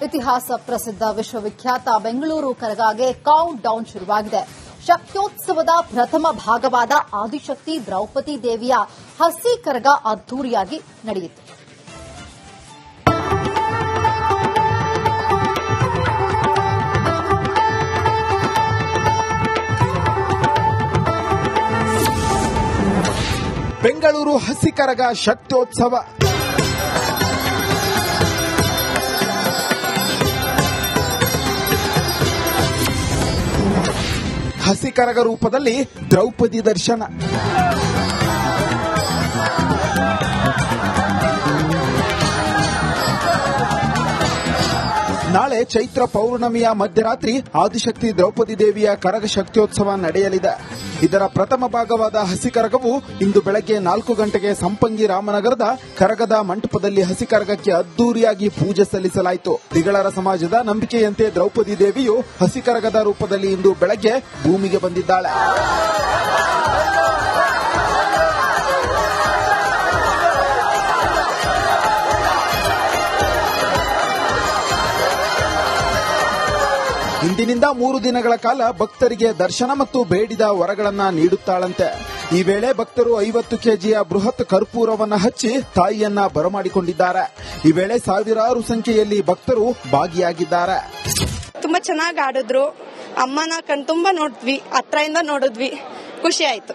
ಇತಿಹಾಸ ಪ್ರಸಿದ್ಧ ವಿಶ್ವವಿಖ್ಯಾತ ಬೆಂಗಳೂರು ಕರಗಾಗೆ ಕೌಂಟ್ ಡೌನ್ ಶುರುವಾಗಿದೆ. ಶಕ್ತ್ಯೋತ್ಸವದ ಪ್ರಥಮ ಭಾಗವಾದ ಆದಿಶಕ್ತಿ ದ್ರೌಪದಿ ದೇವಿಯ ಹಸಿ ಕರಗ ಅದ್ದೂರಿಯಾಗಿ ನಡೆಯಿತು. ಬೆಂಗಳೂರು ಹಸಿ ಕರಗ ಶಕ್ತ್ಯೋತ್ಸವ. ಹಸಿ ಕರಗ ರೂಪದಲ್ಲಿ ದ್ರೌಪದಿ ದರ್ಶನ. ನಾಳೆ ಚೈತ್ರ ಪೌರ್ಣಮಿಯ ಮಧ್ಯರಾತ್ರಿ ಆದಿಶಕ್ತಿ ದ್ರೌಪದಿ ದೇವಿಯ ಕರಗ ಶಕ್ತ್ಯೋತ್ಸವ ನಡೆಯಲಿದೆ. ಇದರ ಪ್ರಥಮ ಭಾಗವಾದ ಹಸಿ ಕರಗವು ಇಂದು ಬೆಳಗ್ಗೆ 4 ಗಂಟೆಗೆ ಸಂಪಂಗಿ ರಾಮನಗರದ ಕರಗದ ಮಂಟಪದಲ್ಲಿ ಹಸಿ ಕರಗಕ್ಕೆ ಅದ್ದೂರಿಯಾಗಿ ಪೂಜೆ ಸಲ್ಲಿಸಲಾಯಿತು. ತಿಗಳರ ಸಮಾಜದ ನಂಬಿಕೆಯಂತೆ ದ್ರೌಪದಿ ದೇವಿಯು ಹಸಿ ಕರಗದ ರೂಪದಲ್ಲಿ ಇಂದು ಬೆಳಗ್ಗೆ ಭೂಮಿಗೆ ಬಂದಿದ್ದಾಳೆ. ಇಂದಿನಿಂದ 3 ದಿನಗಳ ಕಾಲ ಭಕ್ತರಿಗೆ ದರ್ಶನ ಮತ್ತು ಬೇಡಿದ ವರಗಳನ್ನ ನೀಡುತ್ತಾಳಂತೆ. ಈ ವೇಳೆ ಭಕ್ತರು 50 ಕೆಜಿಯ ಬೃಹತ್ ಕರ್ಪೂರವನ್ನು ಹಚ್ಚಿ ತಾಯಿಯನ್ನ ಬರಮಾಡಿಕೊಂಡಿದ್ದಾರೆ. ಈ ವೇಳೆ ಸಾವಿರಾರು ಸಂಖ್ಯೆಯಲ್ಲಿ ಭಕ್ತರು ಭಾಗಿಯಾಗಿದ್ದಾರೆ. ತುಂಬಾ ಚೆನ್ನಾಗಿ ಆಡಿದ್ರು. ಅಮ್ಮನ ಕಣ್ತುಂಬಾ ನೋಡಿದ್ವಿ, ಹತ್ರದಿಂದ ನೋಡಿದ್ವಿ, ಖುಷಿ ಆಯ್ತು.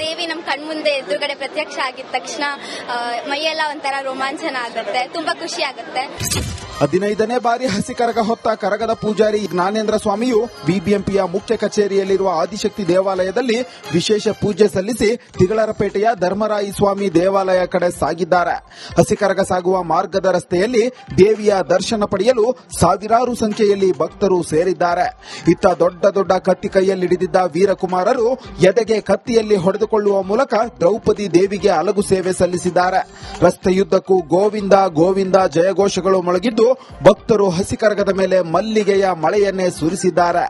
ದೇವಿ ನಮ್ ಕಣ್ಮುಂದೆ ಎದುರುಗಡೆ ಪ್ರತ್ಯಕ್ಷ ಆಗಿದ ತಕ್ಷಣ ಮೈಯೆಲ್ಲ ಒಂಥರ ರೋಮಾಂಚನ ಆಗುತ್ತೆ, ತುಂಬಾ ಖುಷಿ ಆಗುತ್ತೆ. 15ನೇ ಬಾರಿ ಹಸಿ ಕರಗ ಹೊತ್ತ ಕರಗದ ಪೂಜಾರಿ ಜ್ಞಾನೇಂದ್ರ ಸ್ವಾಮಿಯು ಬಿಬಿಎಂಪಿಯ ಮುಖ್ಯ ಕಚೇರಿಯಲ್ಲಿರುವ ಆದಿಶಕ್ತಿ ದೇವಾಲಯದಲ್ಲಿ ವಿಶೇಷ ಪೂಜೆ ಸಲ್ಲಿಸಿ ತಿಗಳರಪೇಟೆಯ ಧರ್ಮರಾಯಿ ಸ್ವಾಮಿ ದೇವಾಲಯ ಕಡೆ ಸಾಗಿದ್ದಾರೆ. ಹಸಿ ಕರಗ ಸಾಗುವ ಮಾರ್ಗದ ರಸ್ತೆಯಲ್ಲಿ ದೇವಿಯ ದರ್ಶನ ಪಡೆಯಲು ಸಾವಿರಾರು ಸಂಖ್ಯೆಯಲ್ಲಿ ಭಕ್ತರು ಸೇರಿದ್ದಾರೆ. ಇತ್ತ ದೊಡ್ಡ ದೊಡ್ಡ ಕತ್ತಿ ಕೈಯಲ್ಲಿ ಹಿಡಿದಿದ್ದ ವೀರಕುಮಾರರು ಎದೆಗೆ ಕತ್ತಿಯಲ್ಲಿ ಹೊಡೆದುಕೊಳ್ಳುವ ಮೂಲಕ ದ್ರೌಪದಿ ದೇವಿಗೆ ಅಲಗು ಸೇವೆ ಸಲ್ಲಿಸಿದ್ದಾರೆ. ರಸ್ತೆಯುದ್ದಕ್ಕೂ ಗೋವಿಂದ ಗೋವಿಂದ ಜಯಘೋಷಗಳು ಮೊಳಗಿದ್ದು ಭಕ್ತರು ಹಸಿ ಕರಗದ ಮೇಲೆ ಮಲ್ಲಿಗೆಯ ಮಳೆಯನ್ನೇ ಸುರಿಸಿದ್ದಾರೆ.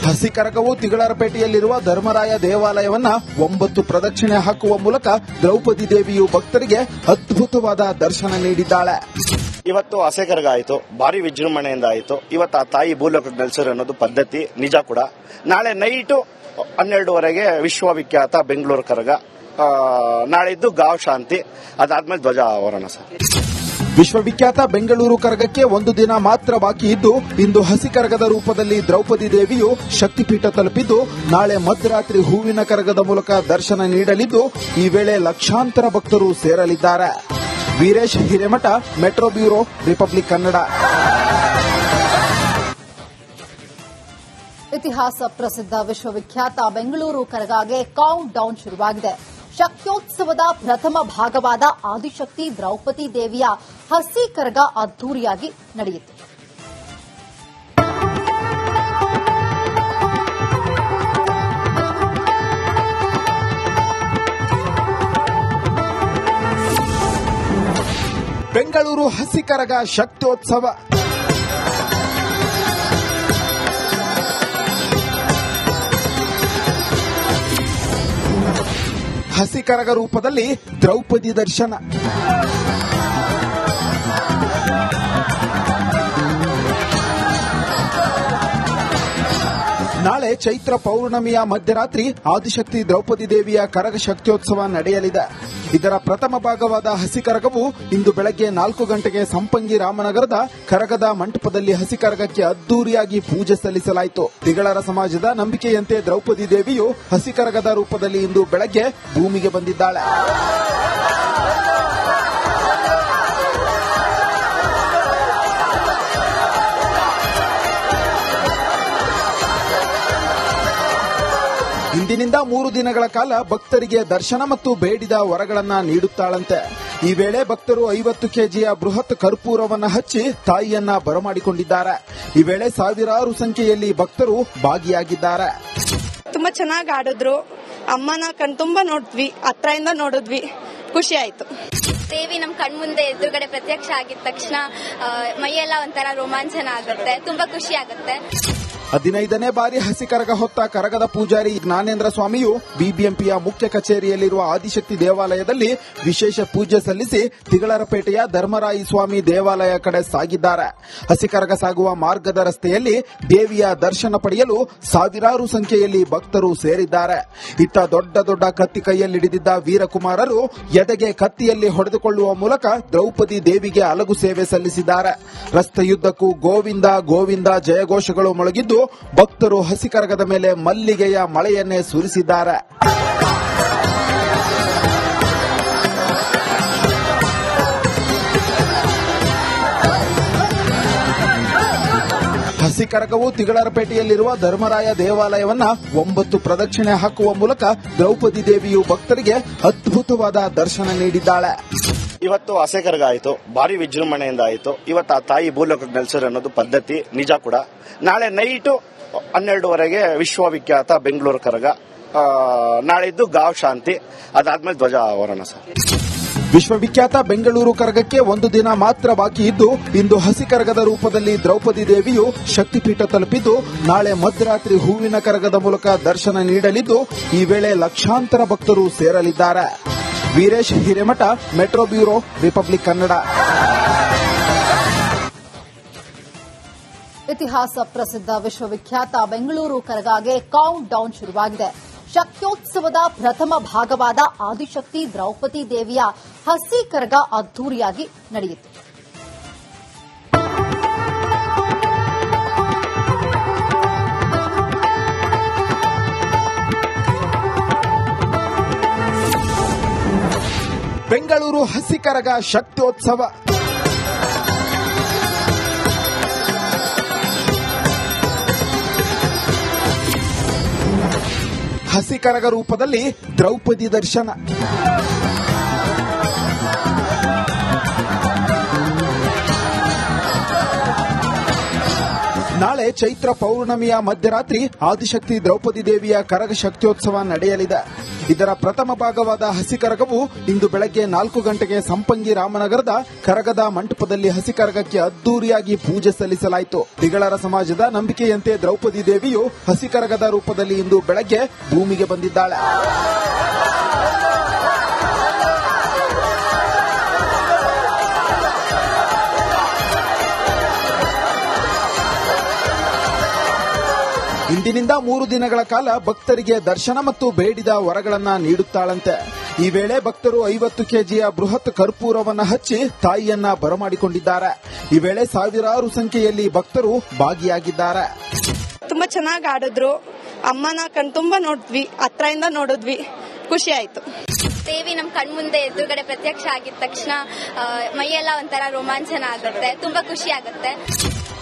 ಹಸಿ ಕರಗವು ತಿಗಳರಪೇಟೆಯಲ್ಲಿರುವ ಧರ್ಮರಾಯ ದೇವಾಲಯವನ್ನ 9 ಪ್ರದಕ್ಷಿಣೆ ಹಾಕುವ ಮೂಲಕ ದ್ರೌಪದಿ ದೇವಿಯು ಭಕ್ತರಿಗೆ ಅದ್ಭುತವಾದ ದರ್ಶನ ನೀಡಿದ್ದಾಳೆ. ಇವತ್ತು ಹಸೆ ಕರಗ ಆಯಿತು, ಭಾರಿ ವಿಜೃಂಭಣೆಯಿಂದ ಆಯಿತು. ಇವತ್ತು ಆ ತಾಯಿ ಭೂಲೋಕಕ್ಕೆ ನೆಲೆಸಿರೋ ಅನ್ನೋದು ಪದ್ಧತಿ ನಿಜ ಕೂಡ. ನಾಳೆ ನೈಟು 12ವರೆಗೆ ವಿಶ್ವವಿಖ್ಯಾತ ಬೆಂಗಳೂರು ಕರಗ, ನಾಳಿದ್ದು ಗಾವ್ ಶಾಂತಿ, ಅದಾದ್ಮೇಲೆ ಧ್ವಜಾವರಣ. ಸರ್, ವಿಶ್ವವಿಖ್ಯಾತ ಬೆಂಗಳೂರು ಕರಗಕ್ಕೆ 1 ದಿನ ಮಾತ್ರ ಬಾಕಿ ಇದ್ದು ಇಂದು ಹಸಿ ಕರಗದ ರೂಪದಲ್ಲಿ ದ್ರೌಪದಿ ದೇವಿಯು ಶಕ್ತಿಪೀಠ ತಲುಪಿದ್ದು ನಾಳೆ ಮಧ್ಯರಾತ್ರಿ ಹೂವಿನ ಕರಗದ ಮೂಲಕ ದರ್ಶನ ನೀಡಲಿದ್ದು ಈ ವೇಳೆ ಲಕ್ಷಾಂತರ ಭಕ್ತರು ಸೇರಲಿದ್ದಾರೆ. Veeresh Hiremath, metro bureau, Republic Kannada. ಇತಿಹಾಸ ಪ್ರಸಿದ್ಧ ವಿಶ್ವವಿಖ್ಯಾತ ಬೆಂಗಳೂರು ಕರಗಾಗೆ ಕೌಂಟ್ ಡೌನ್ ಶುರುವಾಗಿದೆ. ಶಕ್ತ್ಯೋತ್ಸವದ ಪ್ರಥಮ ಭಾಗವಾದ ಆದಿಶಕ್ತಿ ದ್ರೌಪದಿ ದೇವಿಯ ಹಸಿ ಕರಗ ಅದ್ದೂರಿಯಾಗಿ ನಡೆಯಿತು. ಬೆಂಗಳೂರು ಹಸಿ ಕರಗ ಶಕ್ತ್ಯೋತ್ಸವ. ಹಸಿ ಕರಗ ರೂಪದಲ್ಲಿ ದ್ರೌಪದಿ ದರ್ಶನ. ನಾಳೆ ಚೈತ್ರ ಪೌರ್ಣಮಿಯ ಮಧ್ಯರಾತ್ರಿ ಆದಿಶಕ್ತಿ ದ್ರೌಪದಿ ದೇವಿಯ ಕರಗ ಶಕ್ತ್ಯೋತ್ಸವ ನಡೆಯಲಿದೆ. ಇದರ ಪ್ರಥಮ ಭಾಗವಾದ ಹಸಿ ಕರಗವು ಇಂದು ಬೆಳಗ್ಗೆ 4 ಗಂಟೆಗೆ ಸಂಪಂಗಿ ರಾಮನಗರದ ಕರಗದ ಮಂಟಪದಲ್ಲಿ ಹಸಿ ಕರಗಕ್ಕೆ ಅದ್ದೂರಿಯಾಗಿ ಪೂಜೆ ಸಲ್ಲಿಸಲಾಯಿತು. ತಿಗಳರ ಸಮಾಜದ ನಂಬಿಕೆಯಂತೆ ದ್ರೌಪದಿ ದೇವಿಯು ಹಸಿ ಕರಗದ ರೂಪದಲ್ಲಿ ಇಂದು ಬೆಳಗ್ಗೆ ಭೂಮಿಗೆ ಬಂದಿದ್ದಾಳೆ. ಇಂದಿನಿಂದ 3 ದಿನಗಳ ಕಾಲ ಭಕ್ತರಿಗೆ ದರ್ಶನ ಮತ್ತು ಬೇಡಿದ ವರಗಳನ್ನ ನೀಡುತ್ತಾಳಂತೆ. ಈ ವೇಳೆ ಭಕ್ತರು 50 ಕೆಜಿಯ ಬೃಹತ್ ಕರ್ಪೂರವನ್ನು ಹಚ್ಚಿ ತಾಯಿಯನ್ನ ಬರಮಾಡಿಕೊಂಡಿದ್ದಾರೆ. ಈ ವೇಳೆ ಸಾವಿರಾರು ಸಂಖ್ಯೆಯಲ್ಲಿ ಭಕ್ತರು ಭಾಗಿಯಾಗಿದ್ದಾರೆ. ತುಂಬಾ ಚೆನ್ನಾಗಿ ಆಡಿದ್ರು. ಅಮ್ಮನ ಕಣ್ತುಂಬಾ ನೋಡಿದ್ವಿ, ಹತ್ರದಿಂದ ನೋಡಿದ್ವಿ, ಖುಷಿ ಆಯ್ತು. ದೇವಿ ನಮ್ ಕಣ್ಮುಂದೆ ಎದುರುಗಡೆ ಪ್ರತ್ಯಕ್ಷ ಆಗಿದ ತಕ್ಷಣ ಮೈಯೆಲ್ಲ ಒಂಥರ ರೋಮಾಂಚನ ಆಗುತ್ತೆ, ತುಂಬಾ ಖುಷಿ ಆಗುತ್ತೆ. 15ನೇ ಬಾರಿ ಹಸಿ ಕರಗ ಹೊತ್ತ ಕರಗದ ಪೂಜಾರಿ ಜ್ಞಾನೇಂದ್ರ ಸ್ವಾಮಿಯು ಬಿಬಿಎಂಪಿಯ ಮುಖ್ಯ ಕಚೇರಿಯಲ್ಲಿರುವ ಆದಿಶಕ್ತಿ ದೇವಾಲಯದಲ್ಲಿ ವಿಶೇಷ ಪೂಜೆ ಸಲ್ಲಿಸಿ ತಿಗಳರಪೇಟೆಯ ಧರ್ಮರಾಯಿ ಸ್ವಾಮಿ ದೇವಾಲಯ ಕಡೆ ಸಾಗಿದ್ದಾರೆ. ಹಸಿ ಕರಗ ಸಾಗುವ ಮಾರ್ಗದ ರಸ್ತೆಯಲ್ಲಿ ದೇವಿಯ ದರ್ಶನ ಪಡೆಯಲು ಸಾವಿರಾರು ಸಂಖ್ಯೆಯಲ್ಲಿ ಭಕ್ತರು ಸೇರಿದ್ದಾರೆ. ಇತ್ತ ದೊಡ್ಡ ದೊಡ್ಡ ಕತ್ತಿ ಕೈಯಲ್ಲಿ ಹಿಡಿದಿದ್ದ ವೀರಕುಮಾರರು ಎದೆಗೆ ಕತ್ತಿಯಲ್ಲಿ ಹೊಡೆದುಕೊಳ್ಳುವ ಮೂಲಕ ದ್ರೌಪದಿ ದೇವಿಗೆ ಅಲಗು ಸೇವೆ ಸಲ್ಲಿಸಿದ್ದಾರೆ. ರಸ್ತೆಯುದ್ದಕ್ಕೂ ಗೋವಿಂದ ಗೋವಿಂದ ಜಯಘೋಷಗಳು ಮೊಳಗಿದ್ದು ಭಕ್ತರು ಹಸಿ ಕರಗದ ಮೇಲೆ ಮಲ್ಲಿಗೆಯ ಮಳೆಯನ್ನೇ ಸುರಿಸಿದ್ದಾರೆ. ಹಸಿ ಕರಗವು ತಿಗಳರಪೇಟೆಯಲ್ಲಿರುವ ಧರ್ಮರಾಯ ದೇವಾಲಯವನ್ನ 9 ಪ್ರದಕ್ಷಿಣೆ ಹಾಕುವ ಮೂಲಕ ದ್ರೌಪದಿ ದೇವಿಯು ಭಕ್ತರಿಗೆ ಅದ್ಭುತವಾದ ದರ್ಶನ ನೀಡಿದ್ದಾಳೆ. ಇವತ್ತು ಹಸೆ ಕರಗ ಆಯಿತು, ಭಾರಿ ವಿಜೃಂಭಣೆಯಿಂದ ಆಯಿತು. ಇವತ್ತು ಆ ತಾಯಿ ಭೂಲೋಕಕ್ಕೆ ನೆಲೆಸಿರೋ ಅನ್ನೋದು ಪದ್ಧತಿ ನಿಜ ಕೂಡ. ನಾಳೆ ನೈಟು 12ವರೆಗೆ ವಿಶ್ವವಿಖ್ಯಾತ ಬೆಂಗಳೂರು ಕರಗ, ನಾಳಿದ್ದು ಗಾವ್ ಶಾಂತಿ, ಅದಾದ್ಮೇಲೆ ಧ್ವಜಾವರಣ ಸರ್. ವಿಶ್ವವಿಖ್ಯಾತ ಬೆಂಗಳೂರು ಕರಗಕ್ಕೆ ಒಂದು ದಿನ ಮಾತ್ರ ಬಾಕಿ ಇದ್ದು ಇಂದು ಹಸಿ ಕರಗದ ರೂಪದಲ್ಲಿ ದ್ರೌಪದಿ ದೇವಿಯು ಶಕ್ತಿಪೀಠ ತಲುಪಿದ್ದು ನಾಳೆ ಮಧ್ಯರಾತ್ರಿ ಹೂವಿನ ಕರಗದ ಮೂಲಕ ದರ್ಶನ ನೀಡಲಿದ್ದು ಈ ವೇಳೆ ಲಕ್ಷಾಂತರ ಭಕ್ತರು ಸೇರಲಿದ್ದಾರೆ. Veeresh Hiremath, metro bureau, Republic Kannada. ಇತಿಹಾಸ ಪ್ರಸಿದ್ಧ ವಿಶ್ವವಿಖ್ಯಾತ ಬೆಂಗಳೂರು ಕರಗಾಗೆ ಕೌಂಟ್ ಡೌನ್ ಶುರುವಾಗಿದೆ. ಶಕ್ತ್ಯೋತ್ಸವದ ಪ್ರಥಮ ಭಾಗವಾದ ಆದಿಶಕ್ತಿ ದ್ರೌಪದಿ ದೇವಿಯ ಹಸಿ ಕರಗ ಅದ್ದೂರಿಯಾಗಿ ನಡೆಯಿತು. ಬೆಂಗಳೂರು ಹಸಿ ಕರಗ ಶಕ್ತ್ಯೋತ್ಸವ. ಹಸಿ ಕರಗ ರೂಪದಲ್ಲಿ ದ್ರೌಪದಿ ದರ್ಶನ. ನಾಳೆ ಚೈತ್ರ ಪೌರ್ಣಮಿಯ ಮಧ್ಯರಾತ್ರಿ ಆದಿಶಕ್ತಿ ದ್ರೌಪದಿ ದೇವಿಯ ಕರಗ ಶಕ್ತ್ಯೋತ್ಸವ ನಡೆಯಲಿದೆ. ಇದರ ಪ್ರಥಮ ಭಾಗವಾದ ಹಸಿ ಕರಗವು ಇಂದು ಬೆಳಗ್ಗೆ 4 ಗಂಟೆಗೆ ಸಂಪಂಗಿ ರಾಮನಗರದ ಕರಗದ ಮಂಟಪದಲ್ಲಿ ಹಸಿ ಕರಗಕ್ಕೆ ಅದ್ದೂರಿಯಾಗಿ ಪೂಜೆ ಸಲ್ಲಿಸಲಾಯಿತು. ತಿಗಳರ ಸಮಾಜದ ನಂಬಿಕೆಯಂತೆ ದ್ರೌಪದಿ ದೇವಿಯು ಹಸಿ ಕರಗದ ರೂಪದಲ್ಲಿ ಇಂದು ಬೆಳಗ್ಗೆ ಭೂಮಿಗೆ ಬಂದಿದ್ದಾಳೆ. ಇಂದಿನಿಂದ 3 ದಿನಗಳ ಕಾಲ ಭಕ್ತರಿಗೆ ದರ್ಶನ ಮತ್ತು ಬೇಡಿದ ವರಗಳನ್ನ ನೀಡುತ್ತಾಳಂತೆ. ಈ ವೇಳೆ ಭಕ್ತರು 50 ಕೆಜಿಯ ಬೃಹತ್ ಕರ್ಪೂರವನ್ನು ಹಚ್ಚಿ ತಾಯಿಯನ್ನ ಬರಮಾಡಿಕೊಂಡಿದ್ದಾರೆ. ಈ ವೇಳೆ ಸಾವಿರಾರು ಸಂಖ್ಯೆಯಲ್ಲಿ ಭಕ್ತರು ಭಾಗಿಯಾಗಿದ್ದಾರೆ. ತುಂಬಾ ಚೆನ್ನಾಗಿ ಆಡಿದ್ರು. ಅಮ್ಮನ ಕಣ್ತುಂಬ ನೋಡಿದ್ವಿ, ಹತ್ರದಿಂದ ನೋಡಿದ್ವಿ, ಖುಷಿ ಆಯ್ತು. ದೇವಿ ನಮ್ ಕಣ್ಮುಂದೆ ಎದುರುಗಡೆ ಪ್ರತ್ಯಕ್ಷ ಆಗಿದ ತಕ್ಷಣ ಮೈಯೆಲ್ಲ ಒಂಥರ ರೋಮಾಂಚನ ಆಗುತ್ತೆ, ತುಂಬಾ ಖುಷಿ ಆಗುತ್ತೆ.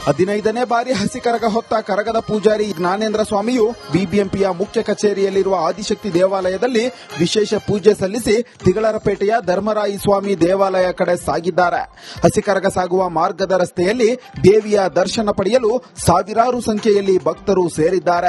15ನೇ ಬಾರಿ ಹಸಿ ಕರಗ ಹೊತ್ತ ಕರಗದ ಪೂಜಾರಿ ಜ್ಞಾನೇಂದ್ರ ಸ್ವಾಮಿಯು ಬಿಬಿಎಂಪಿಯ ಮುಖ್ಯ ಕಚೇರಿಯಲ್ಲಿರುವ ಆದಿಶಕ್ತಿ ದೇವಾಲಯದಲ್ಲಿ ವಿಶೇಷ ಪೂಜೆ ಸಲ್ಲಿಸಿ ತಿಗಳರಪೇಟೆಯ ಧರ್ಮರಾಯಿ ಸ್ವಾಮಿ ದೇವಾಲಯ ಕಡೆ ಸಾಗಿದ್ದಾರೆ. ಹಸಿ ಕರಗ ಸಾಗುವ ಮಾರ್ಗದ ರಸ್ತೆಯಲ್ಲಿ ದೇವಿಯ ದರ್ಶನ ಪಡೆಯಲು ಸಾವಿರಾರು ಸಂಖ್ಯೆಯಲ್ಲಿ ಭಕ್ತರು ಸೇರಿದ್ದಾರೆ.